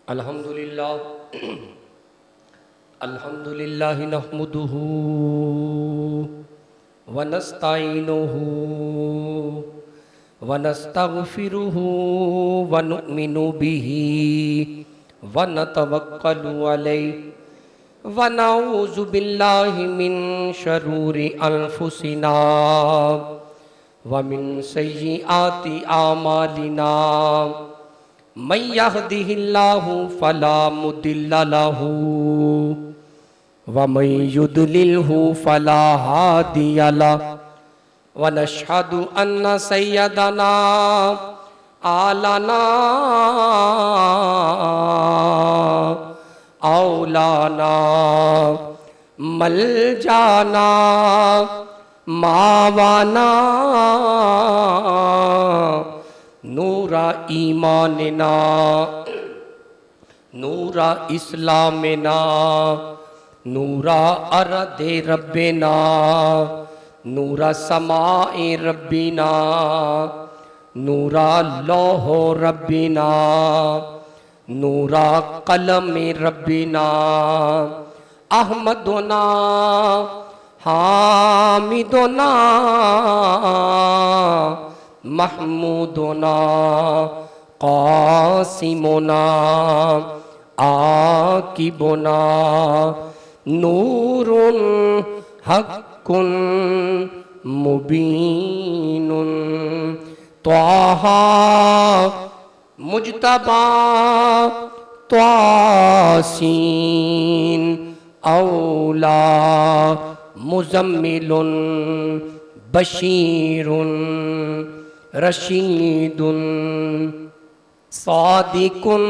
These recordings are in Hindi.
अल्हम्दुलिल्लाह अल्हम्दुलिल्लाह नहमदुहु व नस्तईनुहु व नस्तगफिरुहु व नुमिनु बिही व नतवक्कलु अलैहि व नऊज़ु बिल्लाहि मिन शरूरि अनफुसिना व मिन सय्यिआति आमालिना मन यहदिहिल्लाहु फला मुदिल्ल लहु व मन युद्लिल्हु फला हादिय लहु व नशहदु अन्न सय्यदना आलना औलाना मलजाना मावाना नूरा ईमानना नूरा इस्लामना नूरा अरदे रब्बिना नूरा समाए रब्बिना नूरा लौहो रब्बिना नूरा कलमे रब्बिना अहमदुना हामिदुना महमूदुना कासिमुना आकिबुना नूरुन हक्कुन मुबीनुन त्वाहा मुज्तबा त्वासीन औला मुजम्मिलुन बशीरुन रशीदुन सादिकुन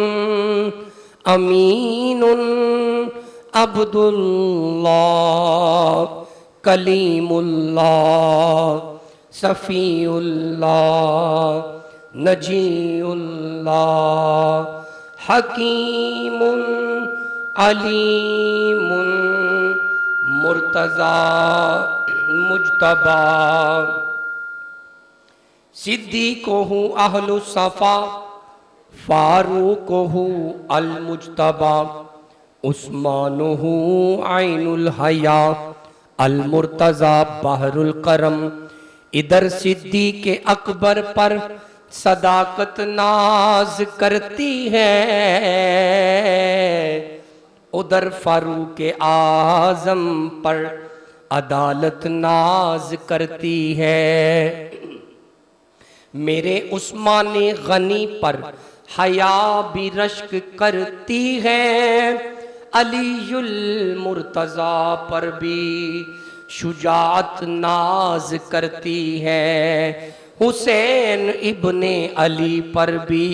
अमीनुन अब्दुल्लाह कलीमुल्लाह सफ़ीउल्लाह नजीउल्लाह हकीमुन अलीमुन मुर्तज़ा मुज्तबा सिद्दीक़ुहु अहलु सफ़ा फ़ारूक़ुहु अल मुज्तबा उस्मानुहु ऐनुल हया अल मुर्तज़ा बहरुल करम। इधर सिद्दीक़ अकबर पर सदाकत नाज करती है, उधर फारूक आज़म पर अदालत नाज करती है। मेरे उस्मान गनी पर हया भी रश्क करती है, अलीयुल मुर्तज़ा पर भी शुजाअत नाज करती है। हुसैन इब्ने अली पर भी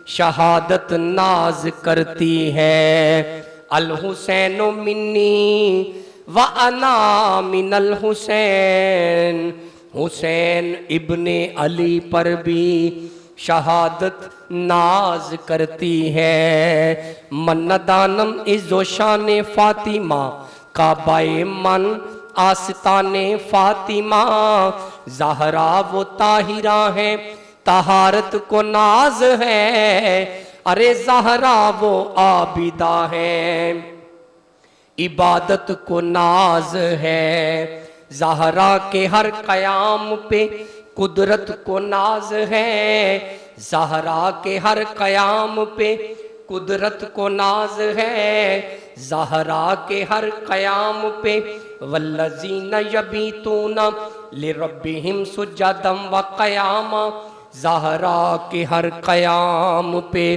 शहादत नाज करती है। अल हुसैन मिन्नी व अना मिनल हुसैन। हुसैन इब्ने अली पर भी शहादत नाज करती है। मन्नदानम इज़्ज़ो शान फातिमा काबाए मन आस्ताने फातिमा। ज़हरा वो ताहिरा है, तहारत को नाज है। अरे ज़हरा वो आबिदा है, इबादत को नाज है। ज़हरा के हर क़याम पे कुदरत को नाज है। ज़हरा के हर क़याम पे कुदरत को नाज है। ज़हरा के हर क़याम पे वल्लज़ीना यबीतूना लिरब्बिहिम सुज्जदम व क़यामा। ज़हरा के हर क़याम पे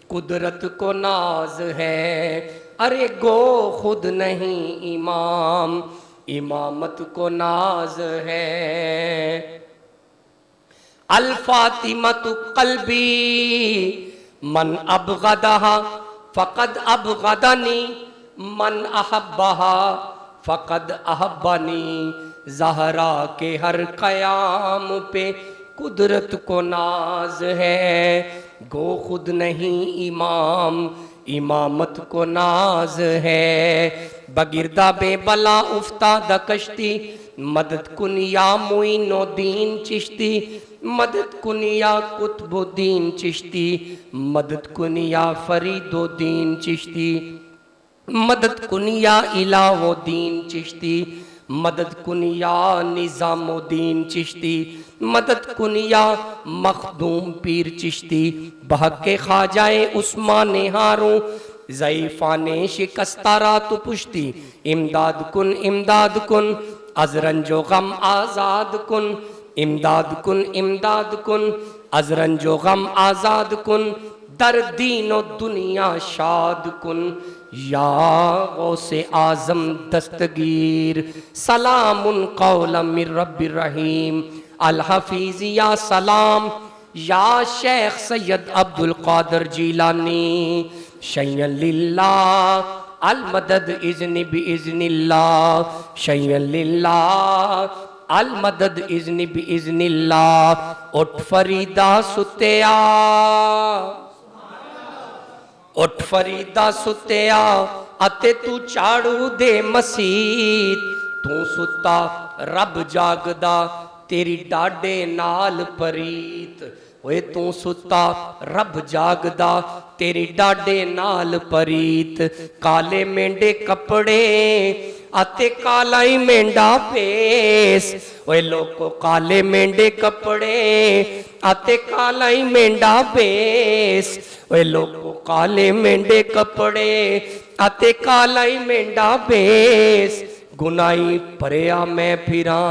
कुदरत को नाज है। अरे गो खुद नहीं इमाम, इमामत को नाज है। अल फातिमतु क़ल्बी मन अबग़दहा फ़क़द अबग़दनी मन अहब्बहा फ़क़द अहब्बनी। ज़हरा के हर क़याम पे कुदरत को नाज है। गो खुद नहीं इमाम, इमामत को नाज है। बगिरदा बेबला उफ्ताद कश्ती मदद कुन या मुइनुद्दीन चिश्ती। मदद कुनिया कुतुबुद्दीन चिश्ती, मदद कुनिया फरीदुद्दीन चिश्ती, मदद कुनिया इलाउद्दीन चिश्ती, मदद कुनिया निज़ामुद्दीन चिश्ती, मदद कुनिया मखदूम पीर चिश्ती, बहके ख्वाजाए उस्मान हारूं, ज़ईफ़ाने शिकस्तारा तो पुश्ती, इमदाद कुन अजरंजो गम आज़ाद कुन, इमदाद कुन अजरंजो गम आज़ाद कुन, दर दीनो दुनिया शाद कुन, या गौसे आज़म दस्तगीर, सलामुन कौलन मिर रब्बिर रहीम, अल हफीज़ या सलाम, या शेख सैयद अब्दुल कादिर जीलानी, शय्यन लिल्लाह अल मदद इज़्नि बि इज़्निल्लाह, शय्यन लिल्लाह अल मदद इज़्नि बि इज़्निल्लाह। उठ फरीदा सुत्या, उठ फरीदा सुत्या, अते तू झाड़ू दे मसीत, तू सुता रब जागदा, तेरी डाडे नाल परीत। ओए तू सुता रब जागदा, तेरी डाडे नाल परीत। काले मेंढे कपड़े अते काला ही मेंढा पेस, ओए लोको काले मेंढे कपड़े अते काला ही मेंढा पेस, ओए लोको काले मेंढे कपड़े अते काला ही मेंढा पेस। गुनाही भरिया मैं फिरा,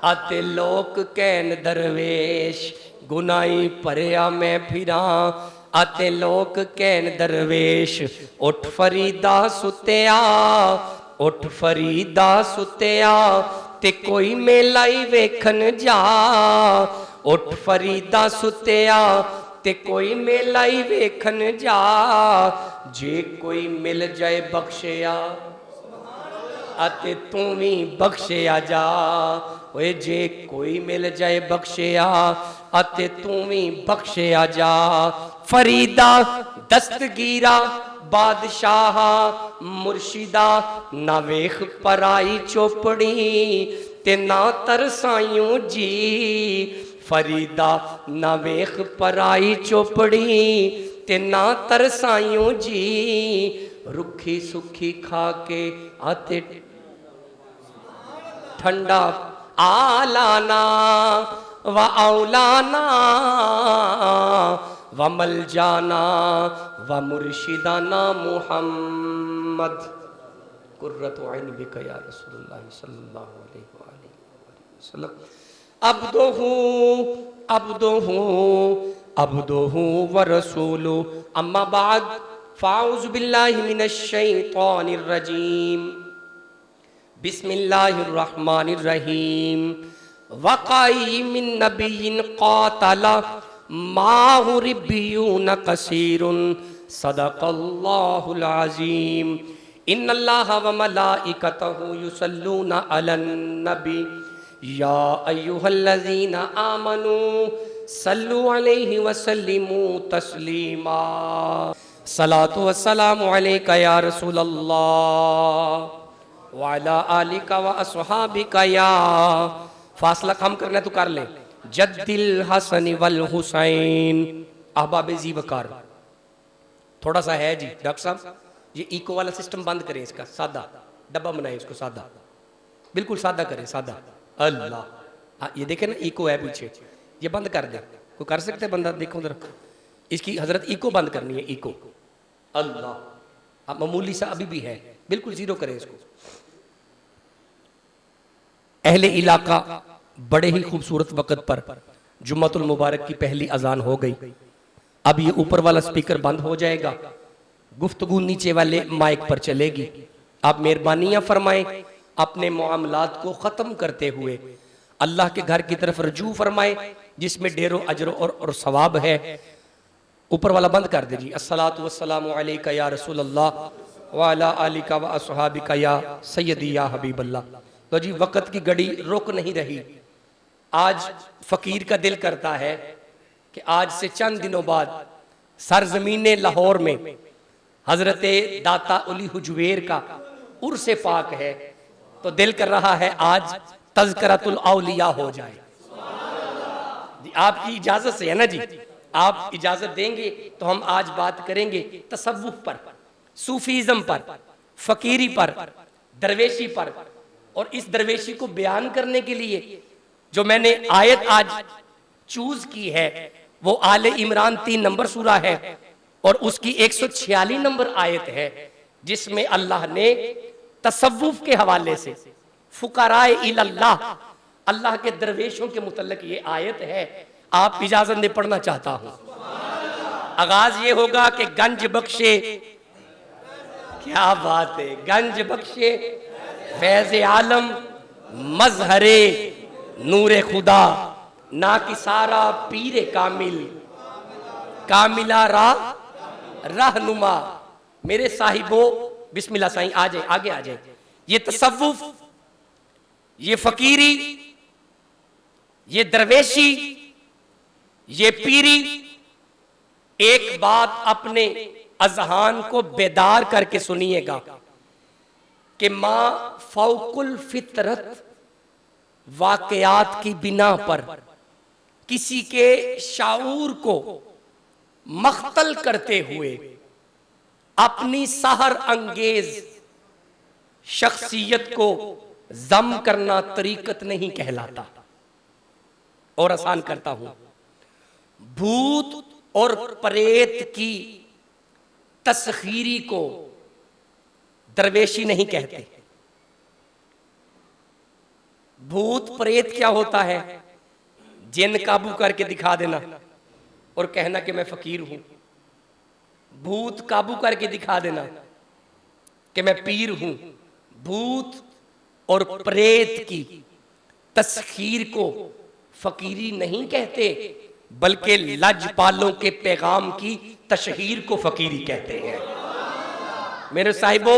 अते लोक कैन दरवेश, गुनाही भरिया मैं फिरा, अते लोक कैन दरवेश। उठ फरीदा सुत्या, उठ फरीदा सुत्या, ते कोई मेला ही वेखन जा, उठ फरीदा सुत्या, ते कोई मेला ही वेखन जा, जे कोई मिल जाए बख्शिया, अते तू भी बख्शिया जा। ओए जे कोई मिल जाए बख्शिया, अते तू भी बख्शिया जा। फरीदा दस्तगीरा बादशाह मुर्शिदा, ना वेख पराई चोपड़ी ते ना तरसायूं जी। फरीदा ना वेख पराई चोपड़ी ते ना तरसायूं जी। रुखी सुखी खा के आते ठंडा आलाना व औलाना व मल जाना व मुर्शिदाना मुहम्मद। कुर्रतु ऐन बिका या रसूलुल्लाह सल्लल्लाहु अलैहि वसल्लम। अब्दुहु अब्दुहु अब्दुहु व रसूलु, अम्मा बाद फ़ाऊज़ु बिल्लाहि मिनश शैतानिर रजीम। बिस्मिल्लाहिर्रहमानिर्रहीम। वक़ाइमिन नबिय्यिन क़ातला माहु रिब्बियून कसीरुन, सदक़ल्लाहुल अज़ीम। इन्नल्लाहा व मलाइकतहु युसल्लूना अलन नबी, या अय्युहल्लज़ीना आमनू सल्लु अलैहि व सल्लिमू तस्लीमा। सलातु वस्सलामु अलैका या रसूलल्लाह व अला आलिका व अस्हाबिका। या फासला कम करना तो कर ले। जद्दिल हसन वल हुसैन अहबाब जी वकार। थोड़ा सा है जी डॉक्टर साहब, ये इको वाला सिस्टम बंद करें, इसका सादा डब्बा बनाए, इसको सादा, बिल्कुल सादा करें, सादा। अल्लाह, ये देखे ना इको है पीछे, ये बंद कर दे। कोई कर सकते बंदा? देखो जरा, इसकी हजरत इको बंद करनी है, इको। अल्लाह, अब मामूली सा अभी भी है, बिल्कुल जीरो करें इसको। अहले इलाका बड़े ही खूबसूरत वक्त पर जुम्मतुल मुबारक की पहली अजान हो गई। अब ये ऊपर वाला स्पीकर बंद हो जाएगा, गुफ्तगू नीचे वाले माइक पर चलेगी। आप मेहरबानियां फरमाएं, अपने मामलात को ख़त्म करते हुए अल्लाह के घर की तरफ रजू फरमाएं, जिसमें ढेरों अजर और सवाब है। ऊपर वाला बंद कर दीजिए। अस्सलातु वस्सलामु अलैका या रसूलल्लाह व अला आलिका व अस्हाबिका या सय्यदी या हबीबल्लाह। तो जी वक़्त की घड़ी रुक नहीं रही। आज फ़कीर का दिल करता है कि आज से चंद दिनों बाद सरजमीन लाहौर में हजरत दाता उली हुजवेर का उर्स पाक है, तो दिल कर रहा है आज तज़किरतुल औलिया हो जाए। जी आपकी इजाजत से है ना जी, आप इजाजत देंगे तो हम आज बात करेंगे तसव्वुफ पर, सूफीज़म पर, फकीरी पर, दरवेशी पर। और इस दरवेशी को बयान करने के लिए जो मैंने आयत आज चूज की है वो आले इमरान 3 नंबर सूरा है और उसकी 146 नंबर आयत है, जिसमें अल्लाह ने तसव्वुफ के हवाले से फुकराए इल्लाह, अल्लाह के दरवेशों के मुतल्लिक ये आयत है। आप इजाजत में पढ़ना चाहता हूं। आगाज ये होगा कि गंज बख्शे, क्या बात है, गंज बख्शे फैज़ आलम मजहरे नूरे खुदा, ना कि सारा पीरे कामिल कामिला रहनुमा। मेरे साहिबो बिस्मिल्लाह साईं, आ जाए आगे आ जाए। ये तसव्वुफ, ये फकीरी, ये दरवेशी, ये पीरी, एक बात अपने अजहान को बेदार करके सुनिएगा कि मां फौकुल फितरत वाकयात की बिना पर किसी के शाऊर को मख्तल करते हुए अपनी सहर अंगेज शख्सियत को जम करना तरीकत नहीं कहलाता। और आसान करता हूं, भूत और प्रेत की तस्खीरी को दरवेशी नहीं कहते। भूत प्रेत क्या होता है? जिन काबू करके दिखा देना और कहना कि मैं फकीर हूं। भूत काबू करके दिखा देना कि मैं पीर हूं। भूत और प्रेत की तस्खीर को फकीरी नहीं कहते, बल्कि लजपालों के पैगाम की तशहीर को फकीरी कहते हैं। मेरे साहिबो,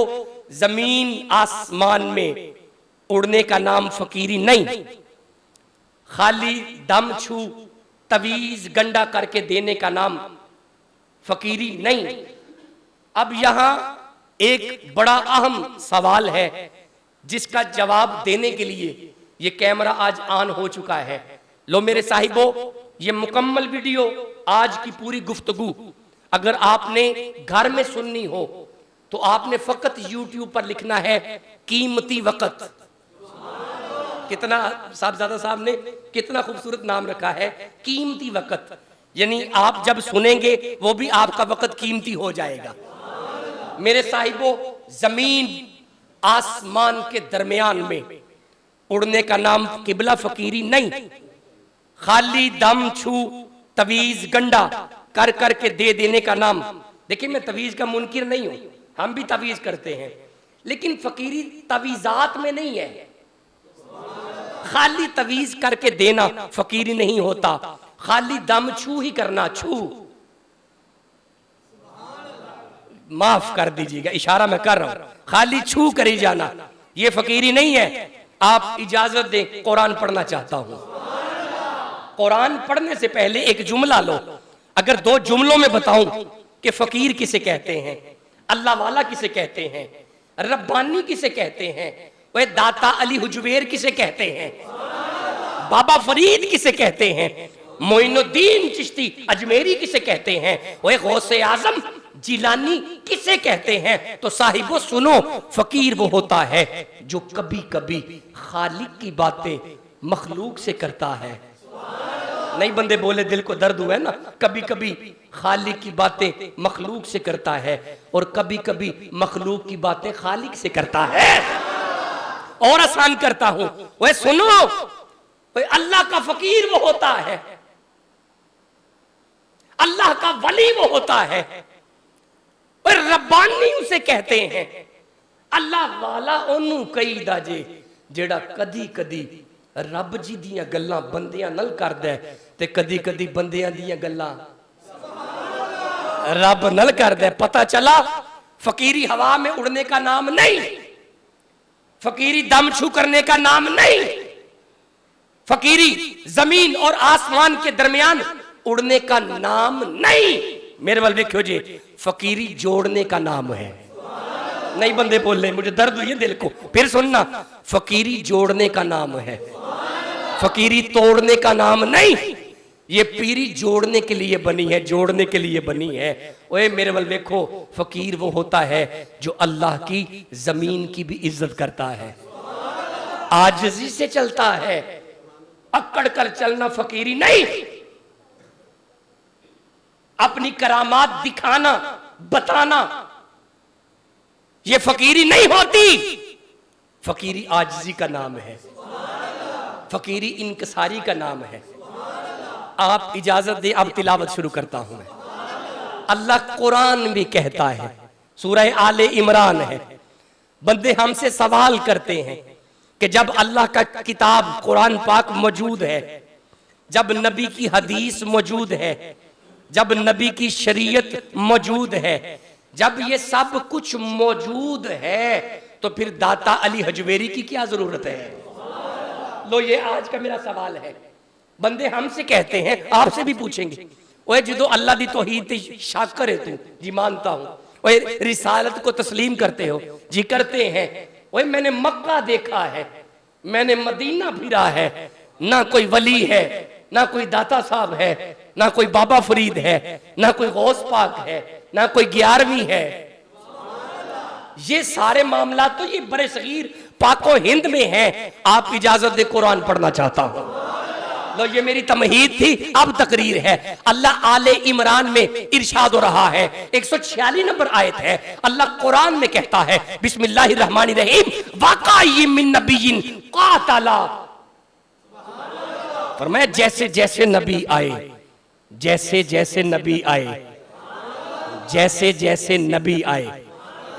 जमीन आसमान में उड़ने का नाम फकीरी नहीं, खाली दम छू तवीज गंडा करके देने का नाम फकीरी नहीं। अब यहां एक बड़ा अहम सवाल है जिसका जवाब देने के लिए ये कैमरा आज ऑन हो चुका है। लो मेरे साहिबो, ये मुकम्मल वीडियो, आज की पूरी गुफ्तगू अगर आपने घर में सुननी हो तो आपने फकत YouTube पर लिखना है कीमती वक़्त। कितना साहबजादा साहब ने कितना खूबसूरत नाम रखा है, कीमती वक़्त। यानी आप जब सुनेंगे वो भी आपका वक़्त कीमती हो जाएगा। मेरे साहिबो, जमीन आसमान के दरमियान में उड़ने का नाम किबला फकीरी नहीं, खाली दम छू तवीज गंडा कर करके दे देने का नाम। देखिए, मैं तवीज का मुनकिर नहीं हूं, हम भी तवीज करते हैं, लेकिन फकीरी तवीजात में नहीं है। खाली तवीज करके देना फकीरी नहीं होता, खाली दम छू ही करना। छू, माफ कर दीजिएगा, इशारा मैं कर रहा हूं, खाली छू करी जाना ये फकीरी नहीं है। आप इजाजत दें, कुरान पढ़ना चाहता हूं। कुरान पढ़ने से पहले एक जुमला लो। अगर 2 जुमलों में बताऊं कि फकीर किसे कहते हैं, अल्लाह वाला किसे कहते हैं, रब्बानी किसे कहते हैं, वह दाता अली हुजवेर किसे कहते हैं, बाबा फरीद किसे कहते हैं, मोइनुद्दीन चिश्ती अजमेरी किसे कहते हैं, वह गौसे आजम जिलानी किसे कहते हैं, तो साहिबो सुनो, फकीर वो होता है जो कभी कभी खालिक की बातें मखलूक से करता है। नहीं बंदे बोले, दिल को दर्द हुआ है ना। कभी कभी खालिक की बातें मखलूक से करता है और कभी कभी मखलूक की बातें खालिक से करता है। और आसान करता हूं, वह सुनो, वह अल्लाह का फकीर वो होता है, अल्लाह का वली वो होता है, और रब्बानी उसे कहते हैं। अल्लाह वाला ओनू कहीदा जे जेड़ा कदी कदी रब जी दियां गल्लां बंदियां नाल करदा है ते कदी कदी बंदियां दियां गल्लां रब नाल करदा है। पता चला फकीरी हवा में उड़ने का नाम नहीं, फकीरी दम छू करने का नाम नहीं, फकीरी जमीन और आसमान के दरमियान उड़ने का नाम नहीं। मेरे वाल देखियो जी, फकीरी जोड़ने का नाम है। नहीं बंदे बोल रहे, मुझे दर्द हुई है दिल को। फिर सुनना, फकीरी जोड़ने का नाम है, फकीरी तोड़ने का नाम नहीं। ये पीरी जोड़ने के लिए बनी है, जोड़ने के लिए बनी है। ओए मेरे वल देखो, फकीर वो होता है जो अल्लाह की जमीन की भी इज्जत करता है, आजिज़ी से चलता है। अकड़ कर चलना फकीरी नहीं, अपनी करामात दिखाना बताना ये फकीरी नहीं होती। फकीरी आजिज़ी का नाम है, फकीरी इनकसारी का नाम है। आप इजाजत दे, अब तिलावत शुरू करता हूं मैं। अल्लाह कुरान में कहता है, सूरह आले इमरान है, बंदे हमसे सवाल करते हैं कि जब अल्लाह का किताब कुरान पाक मौजूद है, जब नबी की हदीस मौजूद है, जब नबी की शरीयत मौजूद है, जब ये सब कुछ मौजूद है, तो फिर दाता अली हजवेरी की क्या जरूरत है? लो ये आज का मेरा सवाल है। बंदे हमसे कहते हैं, आपसे भी पूछेंगे, ओए जो अल्लाह दी तौहीद ते शाकर है तू, जी मानता हूं। ओए रिसालत को तस्लीम करते हो, जी करते हैं। ओए मैंने मक्का देखा है, मैंने मदीना फिरा है, ना कोई वली है, ना कोई दाता साहब है, ना कोई बाबा फरीद है, ना कोई गौस पाक है, ना कोई 11वीं है। ये सारे मामला तो ये बड़े सगीर पाको हिंद में है। आप इजाजत दे कुरान पढ़ना चाहता हूं। लो ये मेरी तमहीद थी, अब तकरीर है। अल्लाह आले इमरान में इरशाद हो रहा है, 146 नंबर आयत है। अल्लाह कुरान में कहता है, बिस्मिल्लाहिर रहमानिर रहीम, वाक़ई मिन नबिय्यिन क़ातला। फरमाया जैसे जैसे नबी आए, जैसे जैसे नबी आए, जैसे जैसे नबी आए,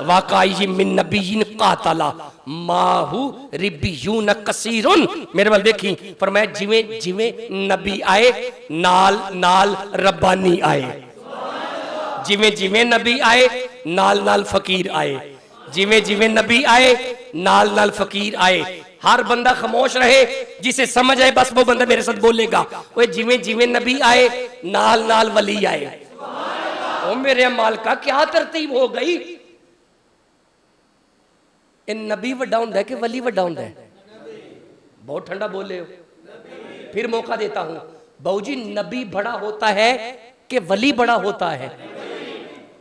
वाक़ई मिन नबिय्यिन क़ातला माहू रिब्बियून कसीरुन। मेरे वाल देखी, फरमाया जिवें जिवें नबी आए नाल नाल रब्बानी आए, जिवें जिवें नबी आए नाल नाल फकीर आए, जिवें जिवें नबी आए नाल नाल फकीर आए। हर बंदा खामोश रहे, जिसे समझ आए बस वो बंदा मेरे साथ बोलेगा। वो जिवें जिवें नबी आए नाल नाल वली आए। ओ मेरे मालिका क्या तरतीब हो गई? नबी वड्डा हुंदा है कि वली वड्डा हुंदा है? बहुत ठंडा बोले हो, फिर मौका देता हूं। बाबूजी नबी बड़ा होता है कि वली बड़ा होता है?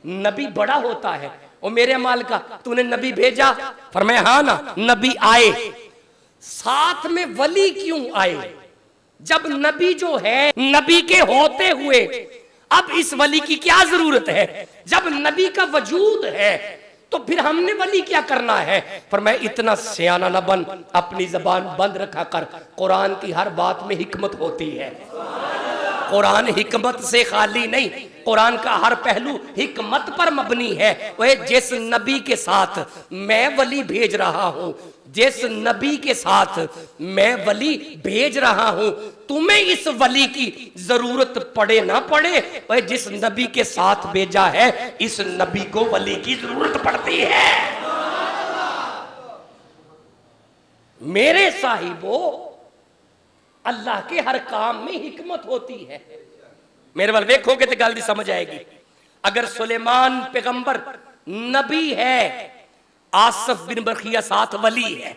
नबी बड़ा होता है। ओ मेरे मालिका तूने नबी भेजा? फरमाया हाँ ना, नबी आए, साथ में वली क्यों आए? जब नबी जो है नबी के होते हुए अब इस वली की क्या जरूरत है? जब नबी का वजूद है तो फिर हमने वली क्या करना है? फरमाया इतना सियाना न बन, अपनी जबान बंद रखा कर। कुरान की हर बात में हिकमत होती है, कुरान हिकमत से खाली नहीं, कुरान का हर पहलू हिकमत पर मबनी है। वह जिस नबी के साथ मैं वली भेज रहा हूं, जिस नबी के साथ मैं वली भेज रहा हूं, तुम्हें इस वली की जरूरत पड़े ना पड़े, वह जिस नबी के साथ भेजा है इस नबी को वली की जरूरत पड़ती है। मेरे साहिबो, अल्लाह के हर काम में हिकमत होती है। मेरे वाल देखोगे तो गल समझ आएगी। अगर सुलेमान पैगंबर नबी है, आसफ बिन बरखिया साथ वली है।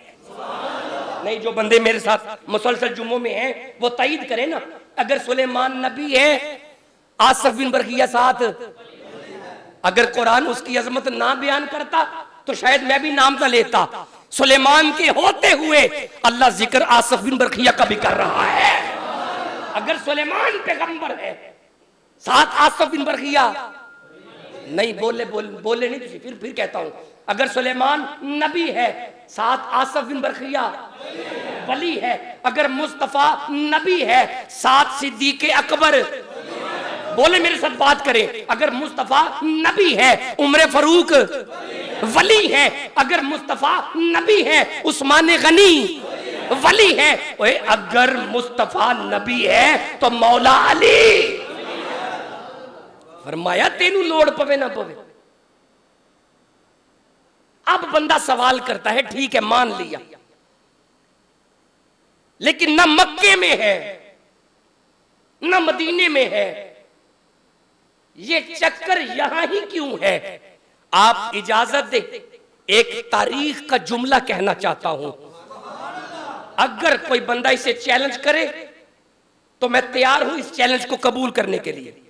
नहीं, जो बंदे मेरे साथ मुसलसल जुम्मों में हैं वो तईद करे ना। अगर सुलेमान नबी है, आसफ बिन बरखिया साथ, अगर कुरान उसकी अजमत ना बयान करता तो शायद मैं भी नाम ना लेता। सुलेमान के होते हुए अल्लाह जिक्र आसफ बिन बरखिया का भी कर रहा है। अगर सुलेमान पैगंबर है, साथ आसफ बिन बरखिया नहीं, बोले नहीं, फिर कहता हूं, अगर सुलेमान नबी है, साथ आसफ बिन बरखिया वली है। अगर मुस्तफा नबी है, साथ सिद्दीक अकबर, बोले मेरे साथ बात करें, अगर मुस्तफा नबी है, उमर फारूक वली है। अगर मुस्तफा नबी है, उस्मान गनी वली है। ओए अगर मुस्तफा नबी है तो मौला अली। फरमाया तेनू लोड़ पवे ना पवे। अब बंदा सवाल करता है, ठीक है मान लिया, लेकिन ना मक्के में है ना मदीने में है, ये चक्कर यहां ही क्यों है? आप इजाजत दे, एक तारीख का जुमला कहना चाहता हूं। अगर कोई बंदा इसे चैलेंज करे तो मैं तैयार हूं इस चैलेंज को कबूल करने के लिए।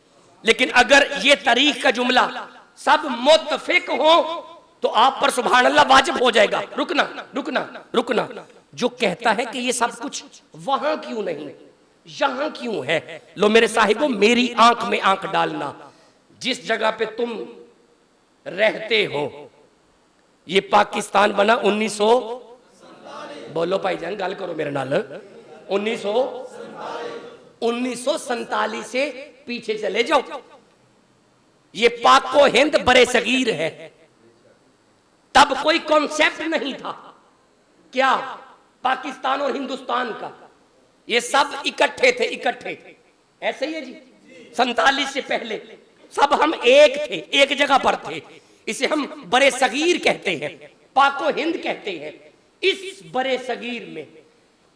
लेकिन अगर ये तारीख का जुमला सब मुत्तफिक हो तो आप पर सुभान अल्लाह वाजिब हो जाएगा। रुकना रुकना रुकना। जो कहता है कि ये सब कुछ वहां क्यों नहीं, यहां क्यों है, लो मेरे साहिबों, मेरी आंख में आंख डालना। जिस जगह पे तुम रहते हो, ये पाकिस्तान बना 1900, बोलो भाईजान, गल करो मेरे नाल, 1947 से पीछे चले जाओ। ये पाको हिंद बरे सगीर है। तब कोई कॉन्सेप्ट नहीं था क्या पाकिस्तान और हिंदुस्तान का, ये सब इकट्ठे थे, इकट्ठे। ऐसे ही है जी, 47 से पहले सब हम एक थे, एक जगह पर थे। इसे हम बरे सगीर कहते हैं, पाको हिंद कहते हैं। इस बरे सगीर में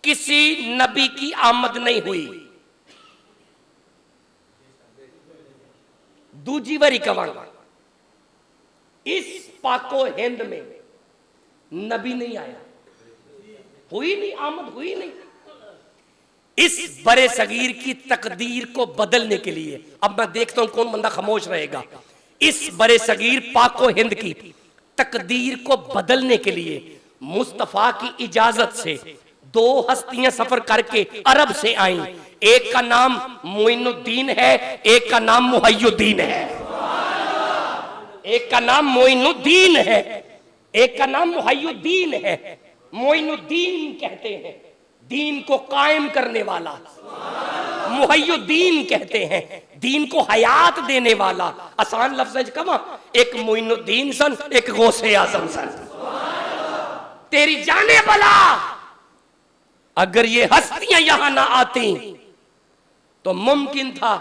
किसी नबी की आमद नहीं हुई। दूजी बारी कवांगा, इस पाको हिंद में नबी नहीं आया, हुई नहीं, आमद हुई नहीं। इस बड़े सगीर की तकदीर को बदलने के लिए, अब मैं देखता हूं कौन बंदा खामोश रहेगा। इस बड़े सगीर पाको हिंद की तकदीर को बदलने के लिए मुस्तफा की इजाजत से दो हस्तियां सफर करके अरब से आई। एक का नाम मोइनुद्दीन है, एक का नाम मुहय्युद्दीन है। एक का नाम मोइनुद्दीन है, एक का नाम मुहय्युद्दीन है। मोइनुद्दीन कहते हैं दीन को कायम करने वाला, मुहय्युद्दीन कहते हैं दीन को हयात देने वाला। आसान लफ्ज़ कमा, एक मोइनुद्दीन सन, एक गौसे आजम सन। तेरी जाने भला अगर ये हस्तियां यहां ना आती तो मुमकिन था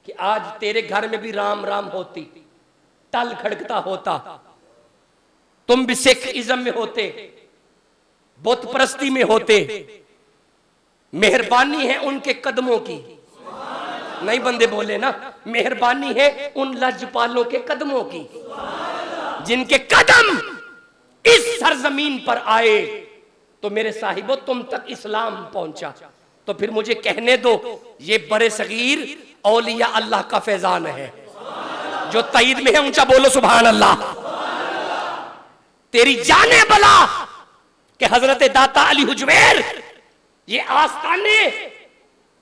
कि आज तेरे घर में भी राम राम होती, टल खड़कता होता, तुम भी सिख इज्म में होते, बुत परस्ती में होते। मेहरबानी है उनके कदमों की, नहीं बंदे बोले ना, मेहरबानी है उन लजपालों के कदमों की जिनके कदम इस सरजमीन पर आए तो मेरे साहिबो तुम तक इस्लाम पहुंचा। तो फिर मुझे कहने दो, ये बरे सगीर औलिया अल्लाह का फैजान है। जो तईद में है ऊंचा बोलो सुभान अल्लाह। तेरी जाने भला कि हजरत दाता अली हुजवेर, ये आस्थाने,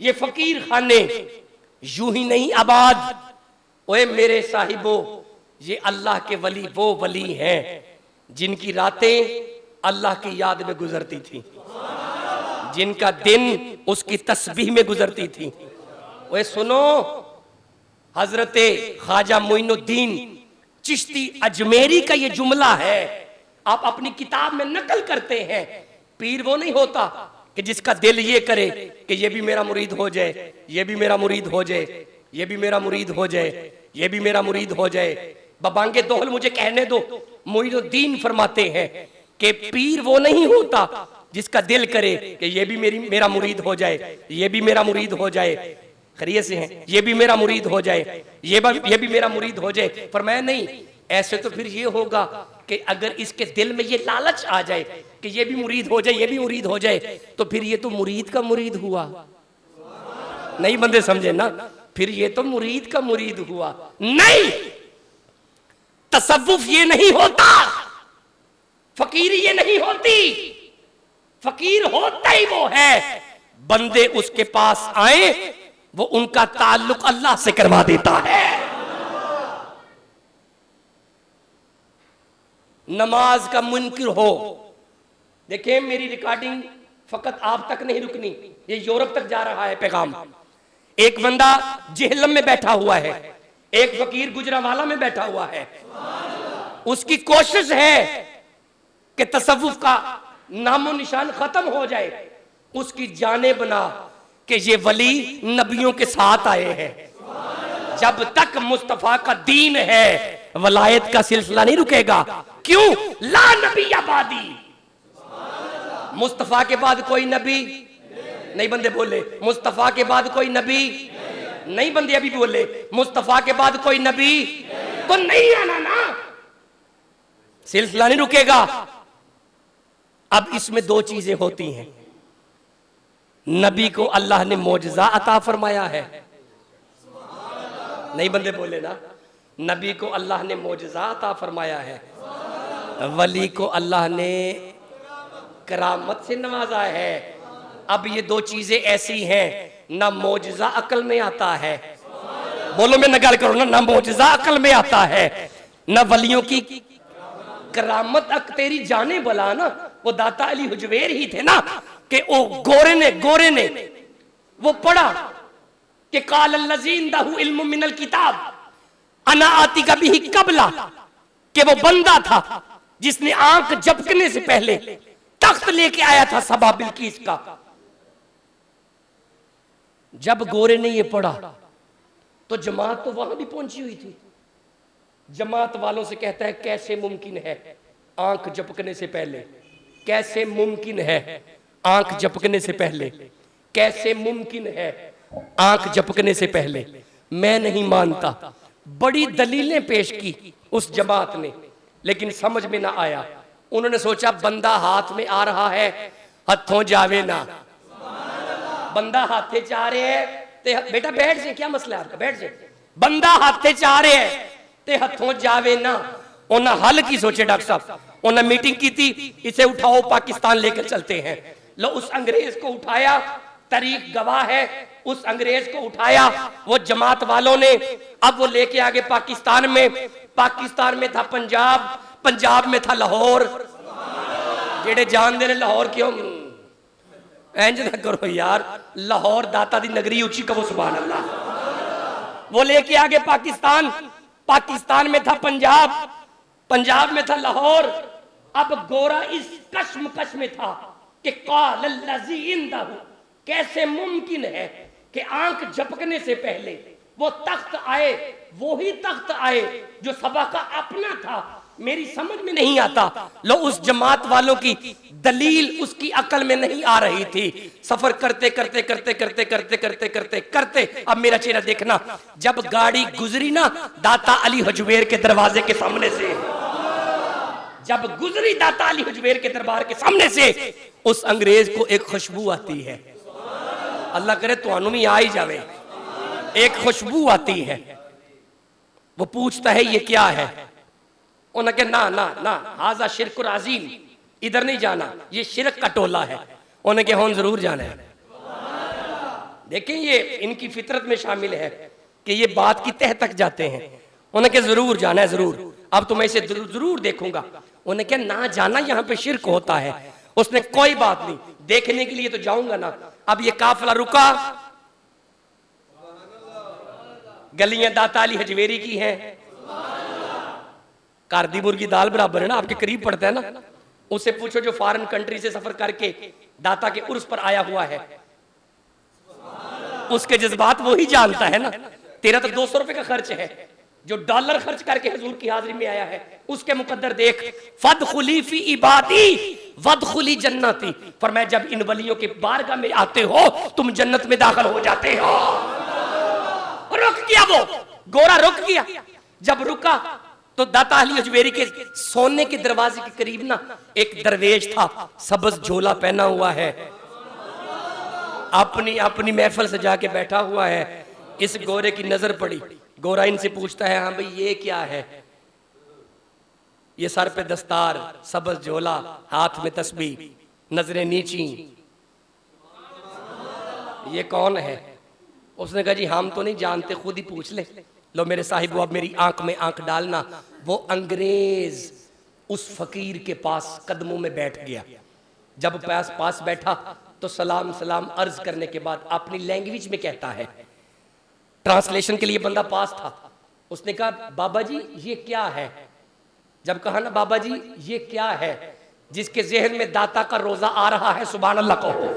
ये फकीर खाने यूं ही नहीं आबाद। ओए मेरे साहिबो, ये अल्लाह के वली वो वली हैं जिनकी रातें अल्लाह की याद में गुजरती थी, जिनका दिन उसकी तस्बीह में गुजरती थी। ओए सुनो, हजरते ख्वाजा मोइनुद्दीन चिश्ती अजमेरी का ये जुमला है, आप अपनी किताब में नकल करते हैं। पीर वो नहीं होता कि जिसका दिल ये करे कि ये भी मेरा मुरीद हो जाए, ये भी मेरा मुरीद हो जाए, ये भी मेरा मुरीद हो जाए, ये भी मेरा मुरीद हो जाए। बबांगे दोहल मुझे कहने दो, मोइनुद्दीन फरमाते हैं कि पीर वो नहीं होता जिसका दिल करे कि ये भी मेरा मुरीद हो जाए, ये भी मेरा मुरीद हो जाए। खैरियत से हैं, ये भी मेरा मुरीद हो जाए, ये भी मेरा मुरीद हो जाए। फरमाया नहीं, ऐसे तो फिर ये होगा कि अगर इसके दिल में ये लालच आ जाए कि ये भी मुरीद हो जाए, ये भी मुरीद हो जाए, तो फिर ये तो मुरीद का मुरीद हुआ। नहीं बंदे समझे ना, फिर ये तो मुरीद का मुरीद हुआ। नहीं, तसव्वुफ ये नहीं होता, फकीरी ये नहीं होती। फकीर होता ही वो है बंदे उसके पास आए, वो उनका ताल्लुक अल्लाह से करवा देता है। नमाज का मुनकिर हो, देखिए मेरी रिकॉर्डिंग फकत आप तक नहीं रुकनी, ये यूरोप तक जा रहा है पैगाम। एक बंदा जेहलम में बैठा हुआ है, एक फकीर गुजरावाला में बैठा हुआ है। उसकी कोशिश है कि तसव्वुफ का नामो निशान खत्म हो जाए। उसकी जाने बना कि ये वली नबियों के साथ आए हैं। जब तक मुस्तफा का दीन है वलायत का सिलसिला नहीं रुकेगा। क्यों? ला नबी आबादी, मुस्तफा के बाद कोई नबी नहीं। बंदे बोले मुस्तफा के बाद कोई नबी नहीं। बंदे अभी बोले मुस्तफा के बाद कोई नबी तो नहीं आना ना, सिलसिला नहीं रुकेगा। अब इसमें दो चीजें होती हैं। नबी को अल्लाह ने मौजज़ा अता फरमाया है। नहीं बंदे बोले ना, नबी को अल्लाह ने मौजज़ा अता फरमाया है, वली को अल्लाह ने करामत से नवाजा है। अब ये दो चीजें ऐसी हैं, ना मौजज़ा अकल में आता है, बोलो मैं नगल करो ना मौजज़ा अकल में आता है, ना वलियों की करामत। तेरी जाने बला ना, वो दाता अली हुजवेर ही थे ना कि वो गोरे ने वो पढ़ा कि काल लजीन दहु इल्म मिनल किताब अना आती का भी कबला, कि वो बंदा था जिसने आंख झपकने से पहले तख्त लेके आया था सबा बिल्कीस का। जब गोरे ने ये पढ़ा तो जमात तो वहां भी पहुंची हुई थी। जमात वालों से कहता है कैसे मुमकिन है आंख झपकने से पहले, कैसे मुमकिन है आंख झपकने से पहले, कैसे मुमकिन है आंख झपकने से पहले। मैं नहीं मानता। बड़ी दलीलें पेश की उस जमात ने, लेकिन समझ में ना आया। उन्होंने सोचा बंदा हाथ में आ रहा है, हथों जावे ना। बंदा हाथे चाह रहे है, बेटा बैठ से, क्या मसला है आपका, बैठ से। बंदा हाथे चाह रहे है ते हथों जावे ना। उन्हें हल की सोचे डॉक्टर साहब, उन्हें मीटिंग की थी, इसे उठाओ पाकिस्तान लेकर चलते हैं। लो उस अंग्रेज को उठाया, तारीख गवाह है, उस अंग्रेज को उठाया वो जमात वालों ने। अब वो लेके आगे पाकिस्तान में। पाकिस्तान में था पंजाब, पंजाब में था लाहौर। जेड़े जान दे लाहौर क्यों इंज ना करो यार, लाहौर दाता दी नगरी उची कहो सुभान अल्लाह। वो लेके आगे पाकिस्तान, पाकिस्तान में था पंजाब, पंजाब में था लाहौर। अब गोरा इस कश्मकश में था कि काल लजी इंदहु, कैसे मुमकिन है कि आंख झपकने से पहले वो तख्त आए, वो ही तख्त आए जो सबा का अपना था। मेरी समझ में नहीं आता। लो उस जमात वालों की दलील उसकी अकल में नहीं आ रही थी। सफर करते करते करते करते करते करते करते करते अब मेरा चेहरा देखना, जब गाड़ी गुजरी ना दाता अली हुजवेर के दरवाजे के सामने से, जब गुजरी दाता अली हुजवेर के दरबार के सामने से, उस अंग्रेज को एक खुशबू आती है। अल्लाह करे तुहानू भी आ ही जावे। एक खुशबू आती है। वो पूछता है ये क्या है? उन्होंने कहा ना ना ना, हाजा शिरकुर अजीम, इधर नहीं जाना, ये शिरक का टोला है। उन्होंने कहा हम जरूर जाना है। देखें ये इनकी फितरत में शामिल है कि ये बात की तह तक जाते हैं। उन्होंने कहा जरूर जाना है, जरूर, अब तो मैं इसे जरूर देखूंगा। उन्होंने कहा ना जाना, यहाँ पे शिरक होता है। उसने कोई बात नहीं, देखने के लिए तो जाऊंगा ना। अब ये काफिला रुका, गलियां दाता अली हजवेरी की हैं, घर दी मुर्गी दाल बराबर है ना, आपके करीब पड़ता है ना। उससे पूछो जो फॉरेन कंट्री से सफर करके दाता के उर्स पर आया हुआ है, उसके जज्बात वो ही जानता है ना। तेरा तो 200 रुपए का खर्च है, जो डॉलर खर्च करके हुजूर की हाजिरी में आया है उसके मुकद्दर देख। फदखुली फी इबादी वदखुली जन्नती, फरमाया जब इन वलियों के बारगाह में आते हो तुम जन्नत में दाखिल हो जाते हो। रुक गया वो गोरा, रुक गया। जब रुका तो दाता अली हुजवेरी के सोने के दरवाजे के करीब ना एक दरवेश था, सबज झोला पहना हुआ है, अपनी अपनी महफिल से जाके बैठा हुआ है। इस गोरे की नजर पड़ी। गोरा इनसे पूछता है हाँ भाई ये क्या है? ये सर पे दस्तार, सबज झोला, हाथ में तस्बीह, नजरें नीची, ये कौन है? उसने कहा जी हम तो नहीं जानते, खुद ही पूछ ले। लो मेरे साहिब, अब मेरी आंख में आंख डालना। वो अंग्रेज उस फकीर के पास कदमों में बैठ गया। जब पास बैठा तो सलाम सलाम अर्ज करने के बाद अपनी लैंग्वेज में कहता है, ट्रांसलेशन के लिए बंदा पास था। उसने कहा बाबा जी ये क्या है? जब कहा ना बाबा जी ये क्या है, जिसके जहन में दाता का रोजा आ रहा है सुभान अल्लाह कहो,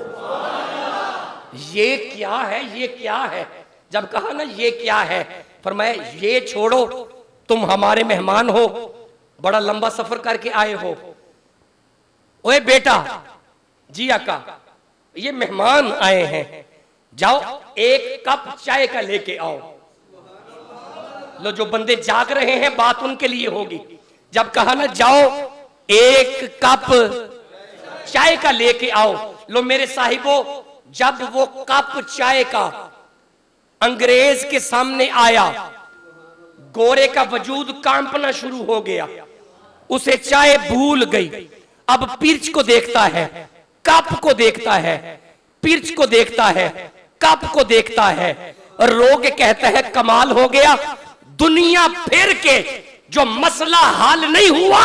ये क्या है, ये क्या है? जब कहा ना ये क्या है, फरमाया ये छोड़ो, तुम हमारे मेहमान हो, बड़ा लंबा सफर करके आए हो। ओए बेटा, जी आका, ये मेहमान आए हैं, जाओ एक कप चाय का लेके आओ। लो जो बंदे जाग रहे हैं बात उनके लिए होगी। जब कहा ना जाओ एक कप चाय का लेके आओ, लो मेरे साहिबो जब वो कप चाय का अंग्रेज के सामने आया, गोरे का वजूद कांपना शुरू हो गया, उसे चाय भूल गई। अब पिर्च को देखता है, कप को देखता है, पिर्च को देखता है, कप को देखता है, और रोग कहता है कमाल हो गया, दुनिया फिर के जो मसला हल नहीं हुआ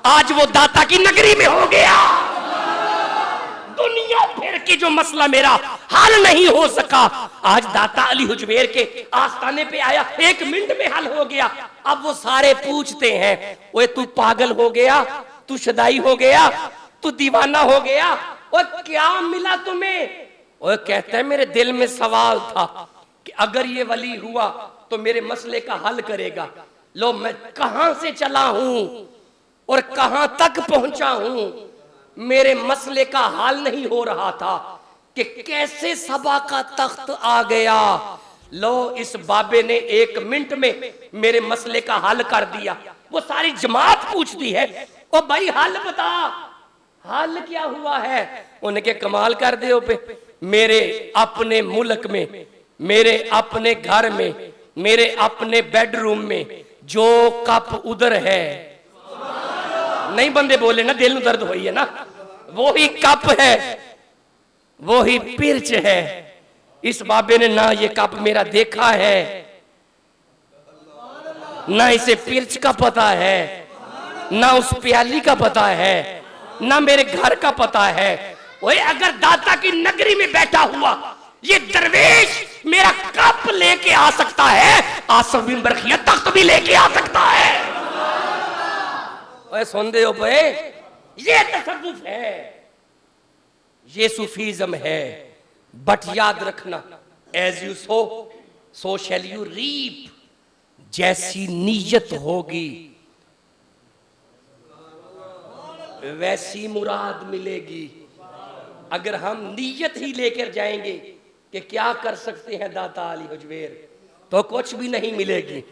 आज वो दाता की नगरी में हो गया। दुनिया फिर के जो मसला मेरा हल नहीं हो सका आज दाता अली हुजवेर के आस्थाने पे आया, 1 मिनट में हल हो गया। अब वो सारे पूछते हैं, ओए तू पागल हो गया, तू शदाई हो गया, तू दीवाना हो गया, और क्या मिला तुम्हें? और कहता है मेरे दिल में सवाल था कि अगर ये वली हुआ तो मेरे मसले का हल करेगा। लो मैं कहां से चला हूं और कहां तक पहुंचा हूं, मेरे मसले का हल नहीं हो रहा था कि कैसे सबा का तख्त आ गया। लो इस बाबे ने 1 मिनट में मेरे मसले का हल कर दिया। वो सारी जमात पूछती है, ओ भाई हल बता, हल क्या हुआ है? उनके कमाल कर दे पे, मेरे अपने मुल्क में, मेरे अपने घर में, मेरे अपने बेडरूम में जो कप उधर है, नहीं बंदे बोले ना, दिल में दर्द हुई है ना, वो ही कप है, वो ही पिर्च है। इस बाबे ने ना ये कप मेरा देखा है, ना इसे पिर्च का पता है, ना उस प्याली का पता है, ना मेरे घर का पता है। वही अगर दाता की नगरी में बैठा हुआ ये दरवेश मेरा कप लेके आ सकता है, आसफ बिन बरखिया तख्त भी लेके आ सकता है। ओए सुन दे हो पे, ये तसव्वुफ है, ये सूफीज्म है। बट याद रखना, as you sow so shall you reap, जैसी नीयत होगी वैसी मुराद मिलेगी। अगर हम नीयत ही लेकर जाएंगे कि क्या कर सकते हैं दाता अली हुजवेर, तो कुछ भी नहीं मिलेगी।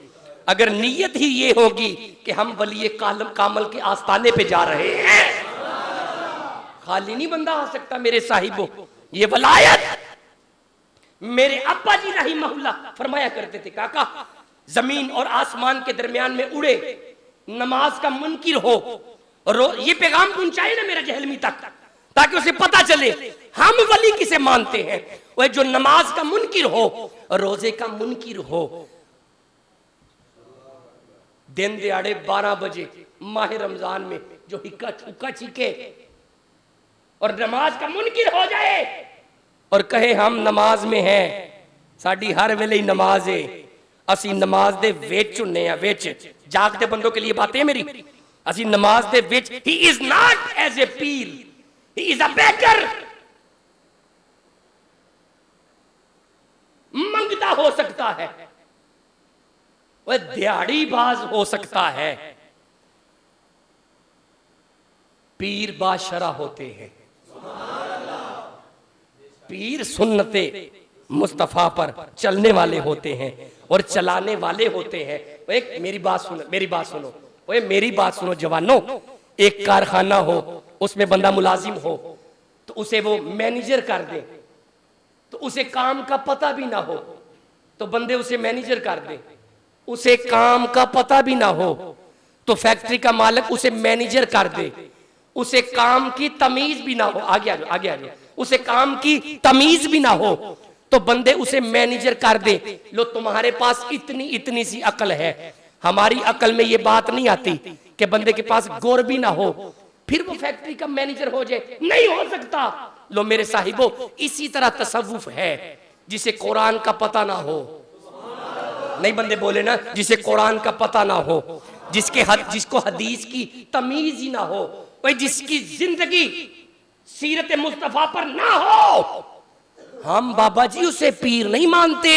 अगर नीयत ही ये होगी कि हम वली कामल के आस्थाने पे जा रहे हैं, खाली नहीं बंदा आ सकता मेरे साहिबों। ये वलायत मेरे अब्बा जी रहिमहुल्लाह फरमाया करते थे, काका जमीन और आसमान के दरमियान में उड़े, नमाज का मुनकिर हो, ये पैगाम पहुंचाए ना मेरा जहलमी तक, ताकि उसे पता चले हम वली किसे मानते हैं। वह जो नमाज का मुनकिर हो, रोजे का मुनकिर हो, दिन दिहाड़े 12 बजे माह रमजान में जो हुक्का छीके और नमाज का मुनकिर हो जाए और कहे हम नमाज में हैं, साड़ी हर वेले ही नमाज है, असी नमाज दे विच हुन्ने आ, विच जागते बंदों के लिए बातें मेरी, असी नमाज दे विच। He is not as a pir, he is a baker. मंगता हो सकता है, वह दिहाड़ीबाज हो सकता है, पीर बाशरा होते हैं। पीर सुन्नते मुस्तफा पर चलने वाले होते हैं और चलाने वाले होते हैं। एक मेरी बात सुनो, मेरी बात सुनो, ओए मेरी बात सुनो जवानों। एक कारखाना हो, उसमें बंदा मुलाजिम हो, तो उसे वो मैनेजर कर दे, तो उसे काम का पता भी ना हो तो बंदे उसे मैनेजर कर दे। उसे काम का पता भी ना हो तो फैक्ट्री का मालिक उसे मैनेजर कर दे। उसे काम की तमीज भी ना हो, आगे आ जाओ, आगे आ जाओ, उसे काम की तमीज भी ना हो तो बंदे उसे मैनेजर कर दे। लो तुम्हारे पास इतनी इतनी सी अकल है, हमारी अकल में ये बात नहीं आती कि बंदे के पास गौर भी ना हो फिर वो फैक्ट्री का मैनेजर हो जाए, नहीं हो सकता। लो मेरे साहिबों, इसी तरह तसव्वुफ है, जिसे कुरान का पता ना हो, नहीं बंदे बोले ना, जिसे कुरान का पता ना हो, जिसको हदीस की तमीज ही ना हो, भाई जिसकी जिंदगी सीरत मुस्तफा पर ना हो, हम बाबा जी उसे पीर नहीं मानते।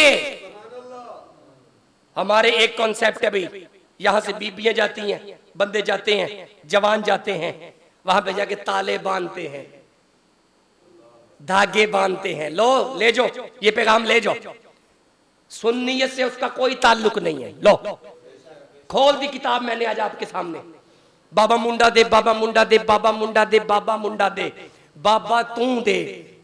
हमारे एक कॉन्सेप्ट है भाई, यहां से बीबियां जाती हैं, बंदे जाते हैं, जवान जाते हैं, वहां पे जाके ताले बांधते हैं, धागे बांधते हैं। लो ले जाओ, ये पैगाम ले जाओ, सुन्नियत से उसका कोई ताल्लुक नहीं है। लो खोल दी किताब मैंने आज आपके सामने, बाबा मुंडा दे, बाबा मुंडा दे, बाबा मुंडा दे, बाबा मुंडा दे, बाबा तू दे,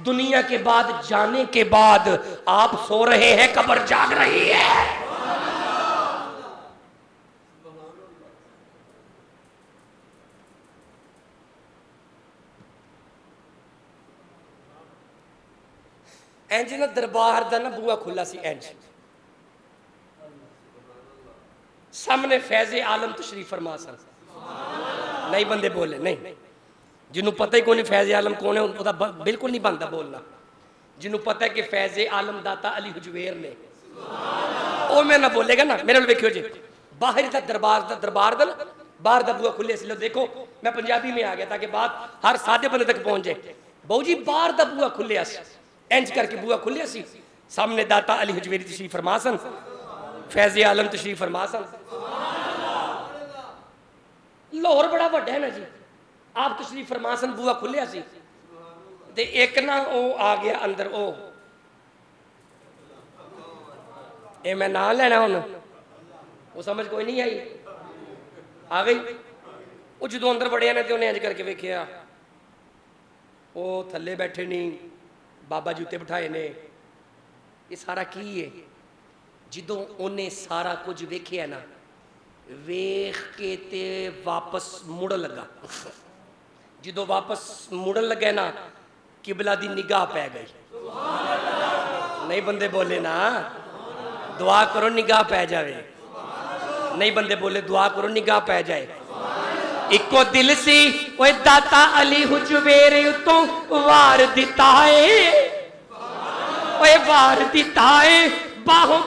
दुनिया के बाद जाने के बाद आप सो रहे हैं, कब्र जाग रही है। इंज ना दरबार का ना बूआ खुला सी, इंज सामने फैज़े आलम तशरीफ फरमा सन। नहीं बंदे बोले, नहीं जिन्होंने पता ही कौन फैज़े आलम कौन है उनका बिल्कुल नहीं बनता बोलना। जिन्होंने पता है कि फैज़े आलम दाता अली हुजवेर ने, वो मैं ना बोलेगा ना। मेरे वेखियो जी, बाहर का दरबार दा बाहर का बूआ खुले सी। देखो मैं पंजाबी में आ गया ताकि बात हर सादे बंदे तक पहुंच जाए। बहू जी बाहर का बूआ खुलिया, इंज करके बूआ खुलिया सी, सामने दाता अली हुजवेरी तशरीफ फरमा सन, फैज़े आलम तशरीफ फरमा सन। लाहौर बड़ा वड्डा है ना जी, आप तशरीफ फरमा सन, बूआ खुलिया सी ते एक ना वो आ गया अंदर, ये मैं ना लेना हुन, वो समझ कोई नहीं आई, आ गई। वो जो अंदर बड़े ने तो उन्हें इंज करके वेखिया, वो थले बैठे नहीं, बाबा जी उत्ते बिठाए ने, ये सारा की है। जिदों उन्हें सारा कुछ वेखिया ना, वेख के ते वापस मुड़ लगा। जिदों वापस मुड़न लगे ना, किबला दी निगाह पै गई। नहीं बंदे बोले ना, दुआ करो निगाह पै जाए। नहीं बंदे बोले दुआ करो निगाह पै जाए। इको दिल सी ओए दाता अली हुजवेर उतों वार दिता है, ओए वार दिता है। बाहों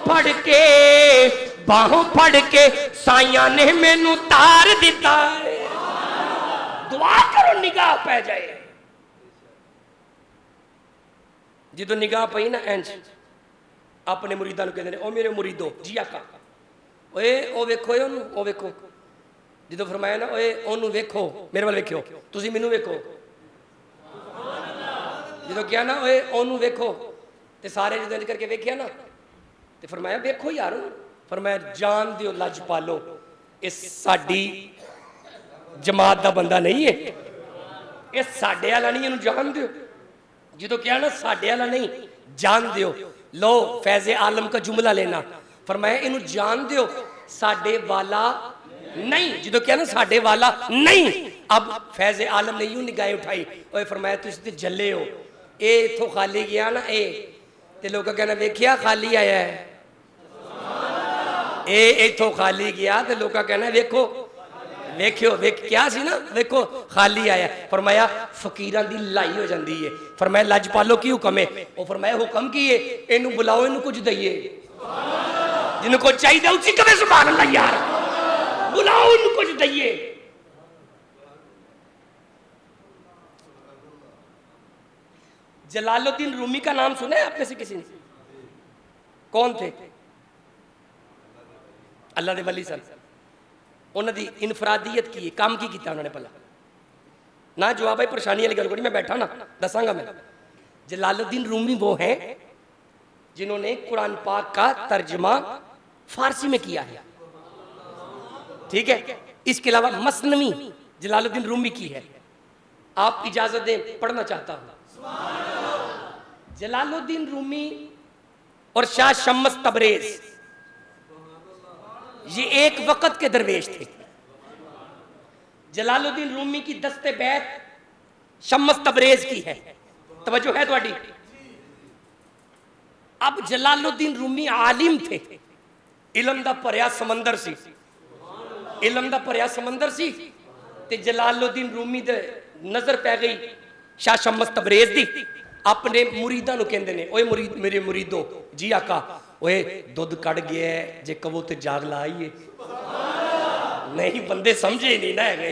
फड़ के साइया ने मैनू तार दिता है। दुआ करो निगाह पै जाए। जो निगाह पई ना इंज अपने मुरीदां नूं कहंदे ने, ओ मेरे मुरीदो जी आका, ओए ओ वेखो ओ वेखो। जो फरमाया ना, ओए ओनू वेखो, मेरे वाल वेखियो, तुसीं मैनू वेखो। जो क्या ना, ओए ओनू वेखो, ते सारे जो इंज करके वेखिया ना, ते फरमाया वेखो यार। फरमाया जान दियो लज पालो, इस साडी जमात दा बंदा नहीं है, ये साडे वाला नहीं, इहनूं जान दियो। जो क्या ना साडे वाला नहीं, जान दियो। लो फैज़े आलम का जुमला लेना, फरमाया इनू जान दियो, साडे वाला नहीं। जो क्या ना साडे वाला नहीं। अब फैज़े आलम ने यूं निगाहें उठाई, ओए फरमाया तुसीं ते जले हो, ए इथों खाली गया ना, ए ते लोग कहना वेखिया खाली आया है, ए इथों खाली गया ते लोग कहना वेखो वेखियो क्या सी ना, वेखो खाली आया। फरमाया फकीरां दी लाई हो जाती है। फरमाया लज पालो की हुक्म है? वो फरमाया हुक्म की है, इनू बुलाओ, इनू कुछ दईए, जिन्हें कुछ चाहिए उसी कमे सुभान अल्लाह यार, बुलाओ इनू कुछ दईए। जलालुद्दीन रूमी का नाम सुना है आप में से किसी ने? कौन थे? अल्लाह दे वली सन। उन्होंने इनफरादियत की काम की किया उन्होंने भला ना जवाब है। परेशानी वाली गल कोई, मैं बैठा ना दसांगा मैं। जलालुद्दीन रूमी वो हैं जिन्होंने कुरान पाक का तर्जमा फारसी में किया है, ठीक है। इसके अलावा मसनवी जलालुद्दीन रूमी की है। आप इजाजत दें, पढ़ना चाहता हूं। जलालुद्दीन रूमी और शाह शम्स तबरेज ये एक वक्त के दरवेश थे। जलालुद्दीन रूमी की दस्ते बैत शम्स तबरेज की है, तवज्जो है तुम्हारी। अब जलालुद्दीन रूमी आलिम थे, इलम दा भरिया समंदर सी, इलम दा भरिया समंदर सी। ते जलालुद्दीन रूमी दे नजर पै गई शाह शम्स तबरेज दी। अपने मुरीदां नूं कहंदे ने, ओए मुरीद मेरे मुरीदो जी आका, ओए दुध कड़ गया है, जे कवो ते जाग ला आईए। नहीं बंदे समझे नहीं ना है,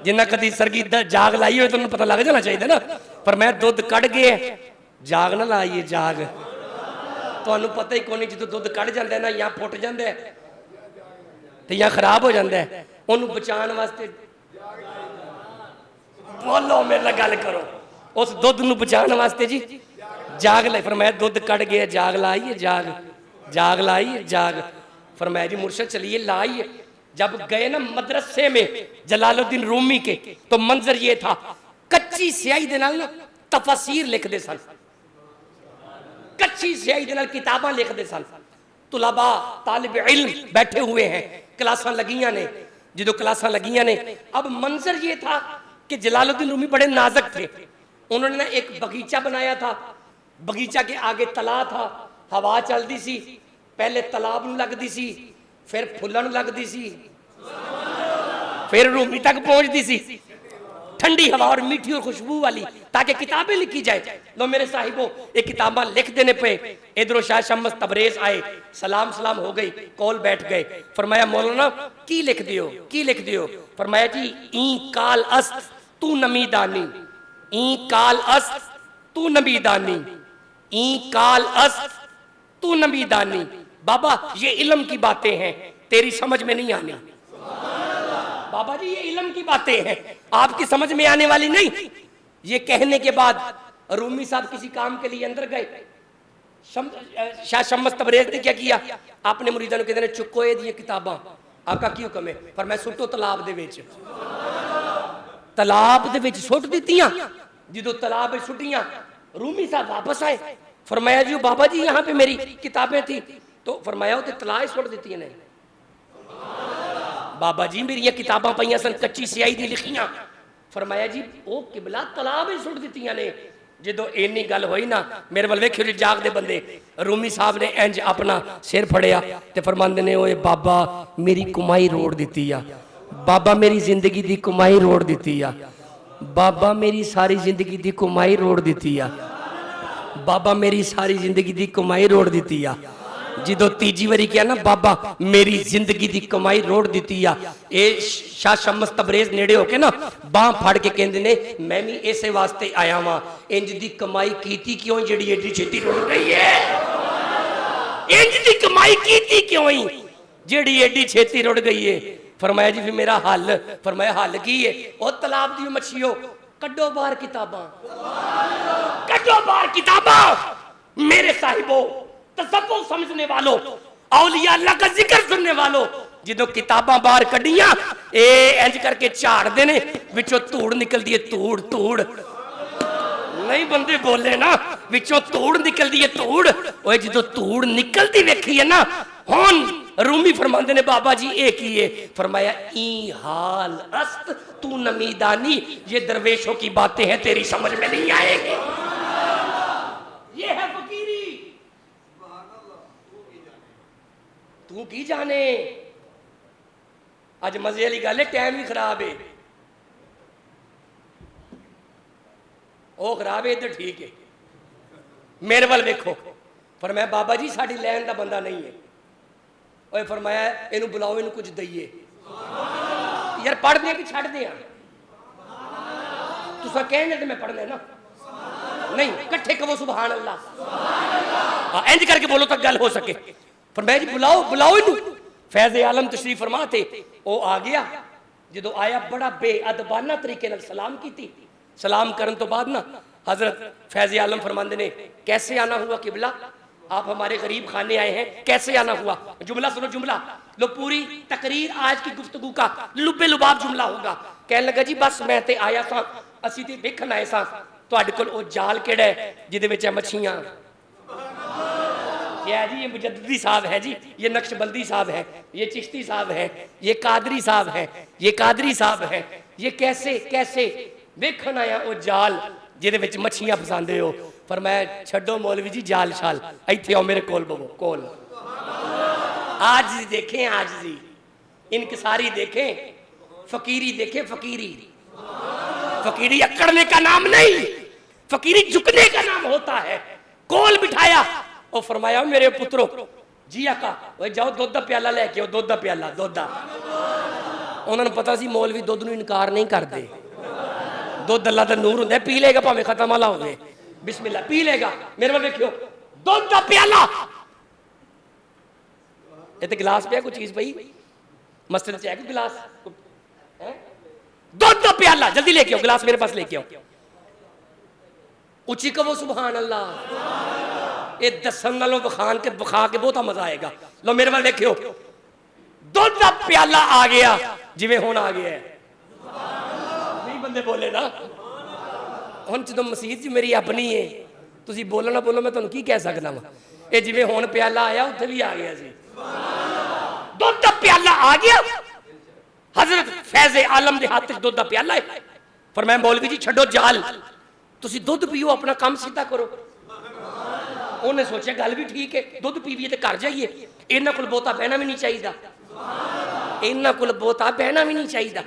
जिन्ना कदी सरगी जाग लाई हो तो उन्हें पता लग जाना चाहिए ना। पर मैं दुध कड़ गया जाग ना लाइए, जाग तुहानू पता ही कोई। जो दुध कड़ जाता है ना, या फुट जाता है तो या खराब हो जाता है, उन्होंने बचाने वास्ते बोलो मेरे नाल गल करो, उस दुध नूं बचाने वास्ते जी जाग लाई। फरमाया दुध कड़ गया जाग लाइए, जाग जाग लाइए, जाग। फरमाया जी मुर्शद चलिए लाइए। जब गए ना मदरसे में जलालुद्दीन रूमी के, तो मंजर ये था, कच्ची स्याही दे नाल ना तफसीर लिखते सन, कच्ची स्याही दे नाल किताबां लिखते सन। तुलाबा तालिब इल्म बैठे हुए हैं, क्लासां लगियां ने। जो क्लासां लगियां ने, अब मंजर ये था कि जलालुद्दीन रूमी बड़े नाजुक थे। उन्होंने ना एक बगीचा बनाया था, बगीचा के आगे तला था, हवा चलती सी, पहले तालाब नूं लगदी सी, फिर फुल्लां नूं लगदी सी, फिर रूमी तक पहुंचती सी, ठंडी हवा और मीठी और खुशबू वाली, ताकि किताबें लिखी जाए। लो मेरे साहिबों, ये किताबा लिख देने पे इधरों शाह शम्स तबरेज आए, सलाम सलाम हो गई, कॉल बैठ गए। फरमाया मौलाना की लिख दियो, की लिख दियो। फरमाया जी ई काल अस्त तू नमीदानी, ई काल अस्त तू नबीदानी, ई काल अस्त तू नबीदानी। बाबा ये इल्म की बातें हैं, तेरी समझ में नहीं आनी। बाबा जी ये इल्म की बातें हैं, आपकी समझ में आने वाली नहीं। ये कहने के बाद रूमी साहब किसी काम के लिए अंदर गए। शाह शम्स तबरेज ने क्या किया, आपने मुरीदां नूं कहंदे ने चुको ये दी किताबां, आपका की हुक्म है? पर मैं सुटो तलाब दे विच, तलाब दे विच सुट दित्तियां। जो तलाब में सुटियां, रूमी साहब वापस आए। फरमाया जी बाबा जी यहाँ पे मेरी किताबें थी, तो फरमाया वो तलाए सुट दी ने। बाबा जी मेरी किताबां पईयां सन, कच्ची स्याही दी लिखियां। फरमाया जी ओ किबला तलाब ही सुट दित्तियां ने। जो इन्नी गल होई ना, मेरे वाल वेखियो जी जागदे बंदे। रूमी साहब ने इंज अपना सिर फड़िया ते फरमांदे ने ओए बाबा मेरी कमाई रोड़ दित्ती आ, बाबा मेरी जिंदगी दी कमाई रोड़ दित्ती आ, बाबा मेरी सारी जिंदगी दी कमाई रोड़ दित्ती आ, बाबा मेरी सारी जिंदगी दी कमाई रोड़ दित्ती आ। जो तीजी बारी क्या ना बाबा मेरी जिंदगी दी कमाई रोड़ दित्ती आ, ए शाह शम्स तबरेज नेड़े होके ना बाह फड़ के कहंदे ने मैं भी इसे वास्ते आया वां। इंज दी कमाई कीती क्यों जेड़ी एडी छेती रुड़ गई है? इंज दी कमाई कीती क्यों ही जेड़ी एडी छेती रुड़ गई है? फरमाया जी फिर मेरा हल। फरमाया हल की है? ओ तालाब दी मछियो कड्डो बाहर किताबां, कड्डो बाहर किताबां। मेरे साहिबों, तसव्वुफ समझने वालों, औलिया अल्लाह का जिक्र सुनने वालों, जो किताबां बाहर कड्डियां ए इंज करके झाड़ देने, विचों धूड़ निकलदी है, धूड़ धूड़ नहीं बंदे बोले ना, विचों धूड़ निकलदी है, धूड़। ओए जो धूड़ निकलती वेखी है ना, हुन रूमी फरमांदे ने बाबा जी एक ही है। फरमाया ई हाल अस्त तू नमीदानी, ये दरवेशों की बातें हैं, तेरी समझ में नहीं आएगी। ये है फकीरी, तू की जाने। अज मजे वाली गल है, टाइम भी खराब है, वो खराब है, इधर ठीक है। मेरे वाल देखो। फरमाया बाबा जी साड़ी लैन का बंदा नहीं है। और फरमाया इनू बुलाओ, इनू कुछ दईए। यार पढ़ दें कि छड़ दें? तुसा कहने तो मैं पढ़ना ना, नहीं कट्ठे कहो सुभान अल्लाह, इंज करके बोलो तो गल हो सके। फरमाया जी बुलाओ बुलाओ इनू। फैज़ आलम तशरीफ फरमा थे, वो आ गया। जो आया बड़ा बेअदबाना तरीके नाल सलाम की। सलाम करन तो बाद ना हजरत फैज़ आलम फरमांदे ने कैसे आना हुआ किबला, आप हमारे गरीब खाने आए हैं, कैसे आना हुआ? जुमला सुनो, जुमला लो, पूरी तकरीर आज की गुफ्तगू का लुबे लुबाब जुमला होगा। कहने लगा जी बस मैं ते आया सा, असी ते देखन आए सा तुहाडे कोल ओ जाल केड़ा है जिहदे विच मच्छियां। क्या जी? ये मुजद्दिदी साहब है जी, ये नक्शबंदी साहब है, ये चिश्ती साहब है, ये कादरी साहब है, ये कादरी साहब है। ये कैसे कैसे देखन आया ओ जाल जिहदे विच मच्छियां फसांदे हो। फरमाया छड्डो मौलवी जी जाल शाल, इत्थे आओ मेरे कोल बवो कोल। आज जी देखें, आज जी इनकसारी देखें, फकीरी देखें, फकीरी। फकीरी अकड़ने का नाम नहीं, फकीरी झुकने का नाम होता है। कोल बिठाया और फरमाया मेरे पुत्रों जी आका वो जाओ दुध का प्याला लेके आओ, दुध का प्याला, दुध का। उन्होंने पता सी मौलवी दुध नूं इनकार नहीं करते, दुध अल्लाह दा नूर हुंदा, पी लेगा भावें खत्म वाला होवे, बिस्मिल्लाह पी लेगा। मेरे वाल देखियो दुध का प्याला, ये तो गिलास पे कोई चीज पई मस्जिद च है कोई गिलास, दुध का प्याला जल्दी लेके आओ, गिलास मेरे पास लेके आओ। उची कहो सुभान अल्लाह। ये दसन नालों बखान के बखा के बहुत मजा आएगा। लो मेरे वाल देखियो दुध का प्याला आ गया, जिवें हुण आ गया है। नहीं बंदे बोले ना, हुण जो मसीत च मेरी अपनी है, तुसीं बोलो ना बोलो, मैं तुहानूं की कह सकदा वां। ये जिवें हुण प्याला आया उत्थे भी आ गया सी, दुध दा प्याला आ गया। हजरत फैज़े आलम दे हाथ च दुध दा प्याला है। फरमाया मौलवी जी छड्डो जाल, तुसीं दुध पीओ, अपना काम सीधा करो। उन्हें सोचा गल भी ठीक है, दुध पीवीए तो घर जाइए, इन्हां कोल बहुता बहना भी नहीं चाहिए, इन्हां कोल बहुता बहना भी नहीं चाहिए,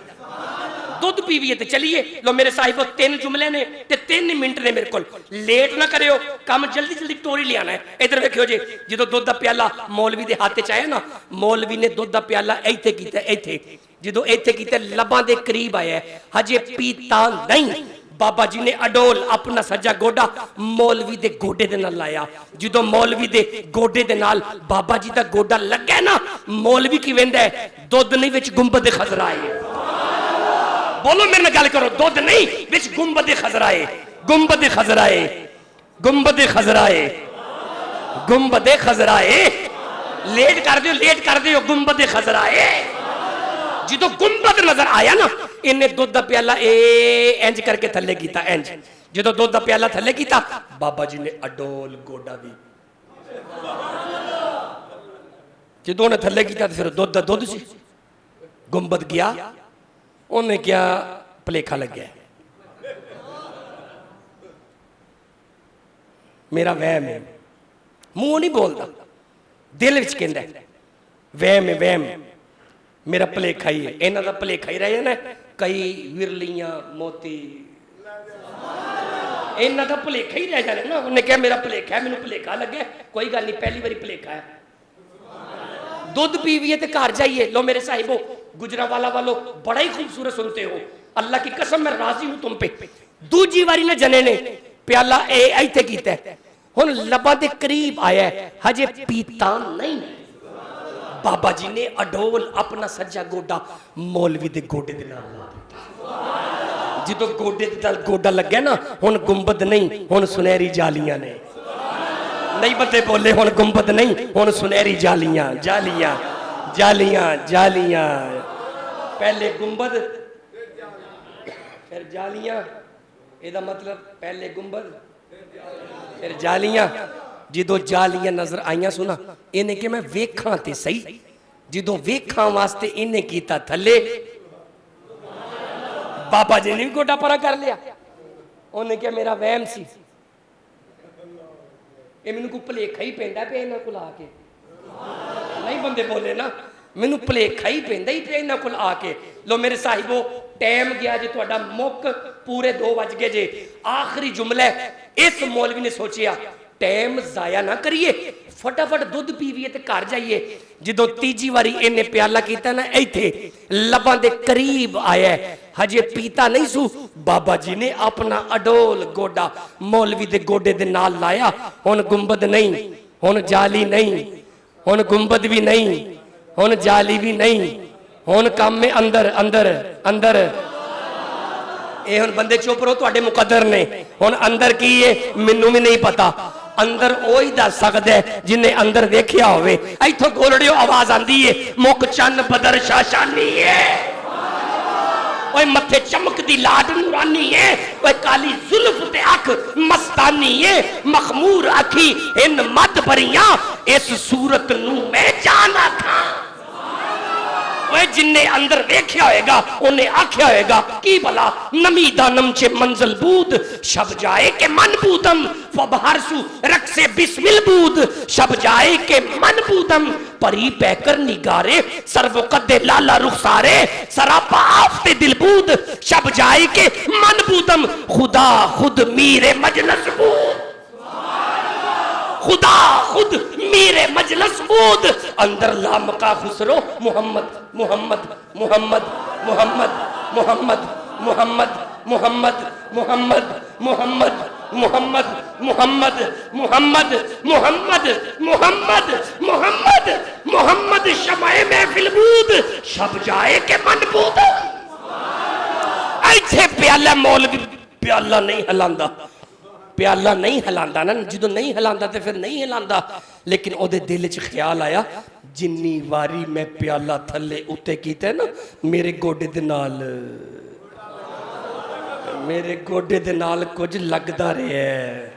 दुध पीवीए तो चलिए। लो मेरे साहिब 3 जुमले ने ते 3 मिनट ने मेरे को, लेट ना करियो, काम जल्दी जल्दी टोरी ले आना है। इधर वेखियो जी, जो दुध का प्याला मौलवी के हाथ च आया ना, मौलवी ने दुध का प्याला इत्थे कीता, इत्थे जो इत्थे कीता लबां दे करीब आया, हजे पीता नहीं। बाबा जी ने अडोल अपना सज्जा गोडा मौलवी दे गोडे दे नाल लाया। जो मौलवी दे गोडे दे नाल बाबा जी दा गोडा लगे ना, मौलवी की वेंदा है दुध नहीं विच गुंबद खजरा है। बोलो मेरे नाल गल करो, दुध नहीं विच गुंबद खजरा है, गुंबद खजरा है, गुंबद खजरा है, गुंबद खजरा है। लेट कर दियो, लेट कर दियो, गुंबद खजरा है। जो गुंबद नजर आया ना, इन्हें दुध का प्याला इंज करके थले किया, इंज जो दुध का प्याला थले किया, बाबा जी ने अडोल गोडा भी जो उन्हें थले किया, फिर दुध का दुध सी। गुंबद गया, उन्हें क्या भलेखा लग गया, मेरा वहम है, मुंह नहीं बोलता, दिल विच कहंदा वहम है, वहम मेरा भलेखा ही है। इन्हां दा भलेखा ही रह जाना, कई विरलियां मोती इन्हां दा भलेखा ही रह जाना ना। उन्हें कहा मेरा भलेखा है, मैनूं भलेखा लगे, कोई गल नहीं, पहली बारी भलेखा है। दुध पीवीए तो घर जाइए। लो मेरे साहिबो, गुजरावाला वालों बड़ा ही खूबसूरत सुनते हो, अल्लाह की कसम मैं राजी हूं तुम पे। दूजी बारी ना जने ने प्याला इत्थे कीता, हुण लबां दे करीब आया, हजे पीता नहीं। बाबा जी ने अडोल अपना सज्जा गोडा मौलवी दे गोडे दे नाल ला दिता। जो गोडे दे नाल गोडा लगे ना, हुण गुंबद नहीं, हुण सुनहरी जालियां ने। नहीं बंदे बोले, हुण गुंबद नहीं, हुण सुनहरी जालियां, जालियां, जालियां, जालियां। पहले गुंबद फिर जालियां, एदा मतलब पहले गुंबद फिर जालियां। जो जालियां नजर आईया सुना, इन्हें कि मैं वेखा ते सही, जो वेखा वास्ते इन्हें किया थले, बाबा जी ने भी गोडा परा कर लिया। उन्हें क्या मेरा वहम सी, ये मैनू कोई भलेखा ही पैंदा पे इन्हां कोल आके। नहीं बंदे बोले ना, मैनू भलेखा ही पैंदा ही पे इन्हां कोल आके। लो मेरे साहिबो, टाइम गया जे तुहाडा मुक, पूरे 2 बज गए जे। आखिरी जुमला इस मौलवी ने सोचिया टाइम जाया ना करिए, फटाफट दुध पीवीए तो घर जाइए। जो तीजी बारी इन्हें प्याला किया ना, इत्थे लबां दे करीब आया, हजे पीता नहीं सू। बाबा जी ने अपना अडोल गोडा मौलवी दे गोडे दे नाल लाया। हुण गुंबद नहीं, हुण जाली नहीं, हुण गुंबद भी नहीं, हुण जाली भी नहीं, हुण काम में अंदर अंदर अंदर। ये हुण बंदे चुप रहो, तुहाडे मुकद्दर ने। हुण अंदर की है मैनू भी नहीं पता, अंदर ओ ही दस सकदा है जिन्हें अंदर देखिया होवे। इथों गोलड़ियो आवाज आंदी है, मुक चन्न बदर शाशानी है, ओए मथे चमकदी लाड नूरानी है, ओए काली जुल्फ ते अख मस्तानी है, मखमूर अखी इन मद भरियां, इस सूरत नू मैं जाना था। जिन्हें अंदर देखिया होएगा उन्हें आख्या होएगा की भला नमी दानम चे मंजिल बूद, शब जाए के मन बूदम फबहरसु रख से बिस्मिल बूद, शब जाए के मन बूदम परी पैकर निगारे सर्व कदे लाला रुखसारे, सरापा आफते दिलबूद, शब जाए के मन बूदम खुदा खुद मीरे मजलस बूद, खुदा खुद मेरे मजलस बूद। अंदर लामका खुसरो मोहम्मद मोहम्मद मोहम्मद मोहम्मद मोहम्मद मोहम्मद मोहम्मद मोहम्मद मोहम्मद मोहम्मद मोहम्मद मोहम्मद मोहम्मद मोहम्मद मोहम्मद मोहम्मद शमाए महफिल बूद, शब जाए के मन बूद। ऐसे प्याला मौलवी प्याला नहीं हिलांदा, प्याला नहीं हिलांदा ना, जो नहीं हिलांदा तो फिर नहीं हिलांदा। लेकिन ओदे दिल च ख्याल आया, जिन्नी वारी मैं प्याला थले उत्ते कीता ना, मेरे गोडे दे नाल मेरे गोडे दे नाल कुछ लगदा रहा है,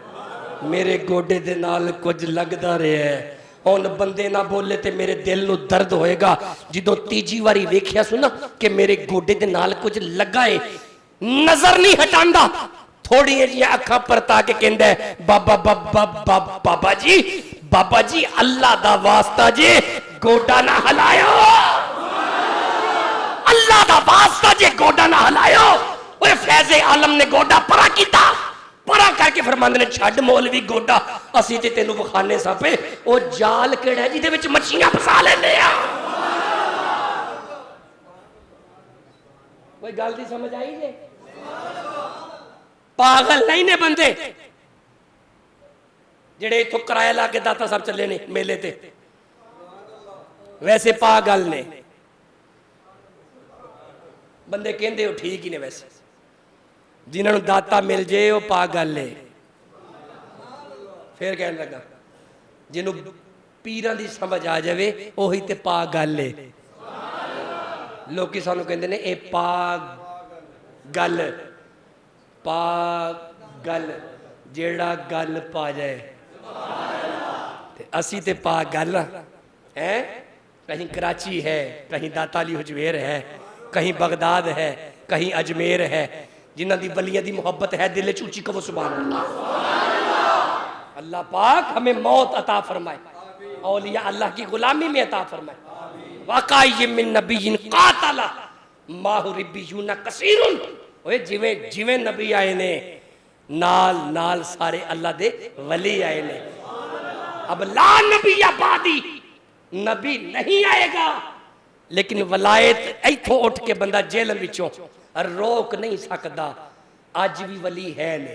मेरे गोडे दे नाल कुछ लगदा रहा है। हुण बंदे ना बोले ते मेरे दिल नूं दर्द होएगा। जिदों तीजी वारी वेख्या सु ना कि मेरे गोडे दे नाल कुछ लगा है, नजर नहीं हटांदा, थोड़ी जी अखां परता के कहंदा है बाबा बाबा बाबा बाबा जी अल्लाह दा वास्ता जे गोडा ना हलायो, अल्लाह दा वास्ता जे गोडा ना हलायो। ओए फैज़े आलम ने गोडा परा कीता, परा करके फरमांदे ने छड्ड मौलवी गोडा, असीं ते तैनूं विखाने सा पे ओ जाल किहड़ा है जिहदे विच मच्छियां फसा लैंदे आ। कोई गल दी समझ आई जे? पागल नहीं ने बंदे जेड़े इथों किराया ला के दाता साहब चले ने मेले ते, वैसे पागल ने बंदे कहंदे हो ठीक ही ने, वैसे जिन्होंने दाता मिल जाए वो पागल है। फिर कहने लगा जिन्हों पीरां दी समझ आ जाए वही ते पागल है। लोग सानू कहते हैं ये पागल, पागल जेड़ा गल पा जाए, असी ते पागल हैं। कहीं कराची है, कहीं दाताली हुजवेर है, कहीं बगदाद है, कहीं अजमेर है, जिन्हां दी वलियां दी मोहब्बत है दिल च ऊंची कहो सुभान अल्लाह। अल्लाह पाक हमें मौत अता फरमाए, औलिया अल्लाह की गुलामी में अता फरमाए। वाक़ई मिन नबिय्यिन क़ातला माहु रिब्बियून कसीरुन। ओए जिवें जिवें नबी आए ने नाल नाल सारे अल्लाह दे वली आए ने। अब ला नबिय्या बादी, नबी नहीं आएगा, लेकिन वलायत इथों उठ के बंदा जेल विचों रोक नहीं सकता। अज भी वली है ने,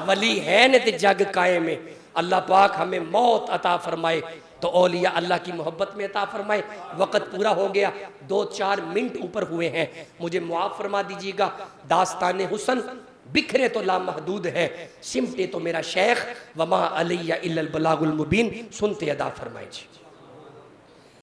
वली है ने ते जग कायम है। अल्लाह पाक हमें मौत अता फरमाए तो औलिया अल्लाह की मोहब्बत में अता फरमाए। वक़्त पूरा हो गया, 2-4 मिनट ऊपर हुए हैं, मुझे मुआफ़ फरमा दीजिएगा। दास्तान हुसन बिखरे तो लामहदूद है, सिमटे तो मेरा शेख, वमा अलैया इल्लल बलागुल मुबीन। सुनते अदा फरमाए जी।